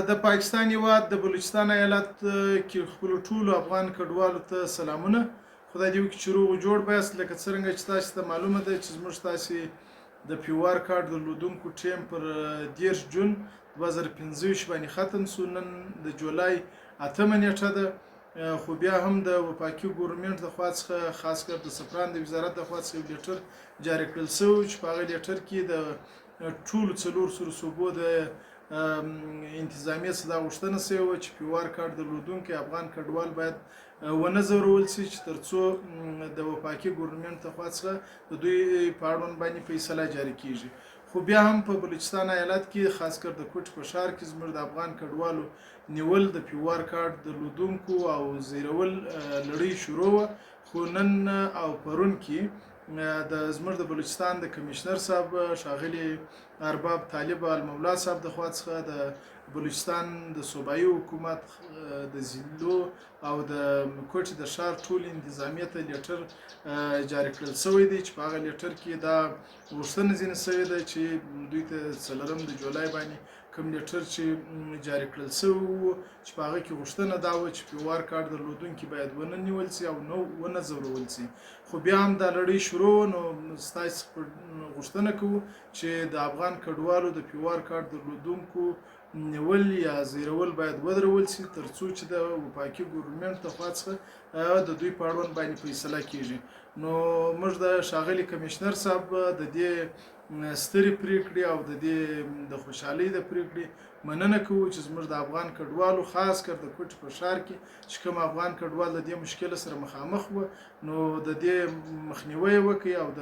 د پاکستان هیواد د بلوچستان ایالت کې خپل ټولو افغان کډوالو ته سلامونه. خدای دې وکړي چې روغ جوړ باسي. لکه څرنګه چې تاسو ته معلومه ده چې زموږ تاسې د پیوار کارت درلودونکو ټیم پر 10 جون 2025 باندې ختم شو. نن د جولای 8 نیټه ده، خو بیا هم د وفاقي ګورنمنت د خوا څخه خاص کر د سفران د وزارت د خوا څخه یو لیټر جاری کړل شوی چې په هغه لیټر کې د ټولو څلور صوبو د انتظامیه څخه دا غوښتنه شوې وه چې پیوار کارت درلودونکي افغان کډوال باید ونه ځورول شي چې ترڅو د وفاقي ګورنمنت د خوا څخه د دوی په اړوند باندې فیصله جاري کیږي. خو بیا هم په بلوچستان ایالت کې خاص کر د کوټ په ښار کې زموږ د افغان کډوالو نیول د پیوار کارت درلودونکو او زیرول لړۍ شروع وه. خو نن او پرون کې د زموږ د بلوچستان د کمشنر صاحب ښاغلي ارباب طالب المولا صاحب د خوا څخه د بلوچستان د صوبایي حکومت د ضلعو او د کوټې د ښار ټول انتظامیه ته لیټر جاری کړل شوی دی چې په هغه لیټر کې دا غوښتنه ځینې شوې ده چې دوی ته 4 د جولای باندې کوم لیټر چې جاری کړل شوی و چې په هغه کې غوښتنه دا وه چې پیوار کارت درلودونکي باید ونه نیول شي او ونه ځورول شي. خو بیا هم دا لړۍ شروع. نو ستاسو غوښتنه کوو چې د افغان کډوالو د پیوار کارت درلودونکو نیول یا زیرول باید ودرول شي ترڅو چې د وفاقي ګورنمنت د خوا څخه د دوی په اړوند باندې فیصله کیږي. نو موږ د ښاغلي کمشنر صاحب د دې سترې پریکړې او د دې د خوشحالۍ د پریکړې مننه کوو چې زموږ د افغان کډوالو خاص کر د کوټ په ښار کې چې کوم افغان کډوال د دې مشکل سره مخامخ و نو د دې مخنیوي وکړي او د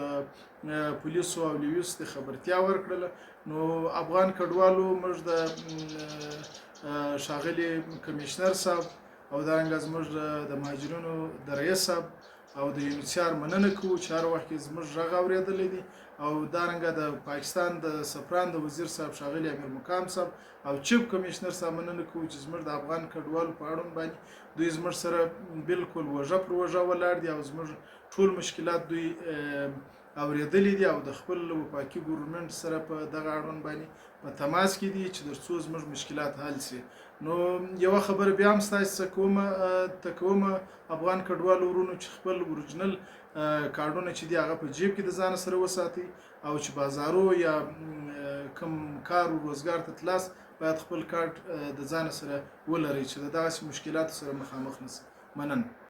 پولیسو او لیویس د خبرتیا ورکړله. نو افغان کډوالو موږ د ښاغلي کمشنر صاحب او دارنګه زموږ د مهاجرینو د رئیس صاحب او د یونیسیار مننه کوو چې هر وخت کې زموږ غږ اورېدلی دی او دارنګه د پاکستان د سفران د وزیر صاحب ښاغلي امیر مقام صاحب او چیف کمشنر صاحب مننه کوو چې زموږ د افغان کډوالو په اړوند باندې دوی زموږ سره بالکل وژه پر وژه ولاړ دي او زموږ ټول مشکلات دوی اورېدلی دي او د خپل وفاقي ګورنمنت سره په دغه اړوند باندې په تماس کې دي چې ترڅو زموږ مشکلات حل شي. نو یوه خبره بیا هم ستاسو ته کوم افغان کډوالو ورونو چې خپل اورجنل کارډونه چې دی هغه په جیب کې د ځان سره وساتي او چې بازارو یا کم کار او روزګار ته تلاس باید خپل کارت د ځان سره ولري چې د داسې مشکلاتو سره مخامخ نشي. مننه.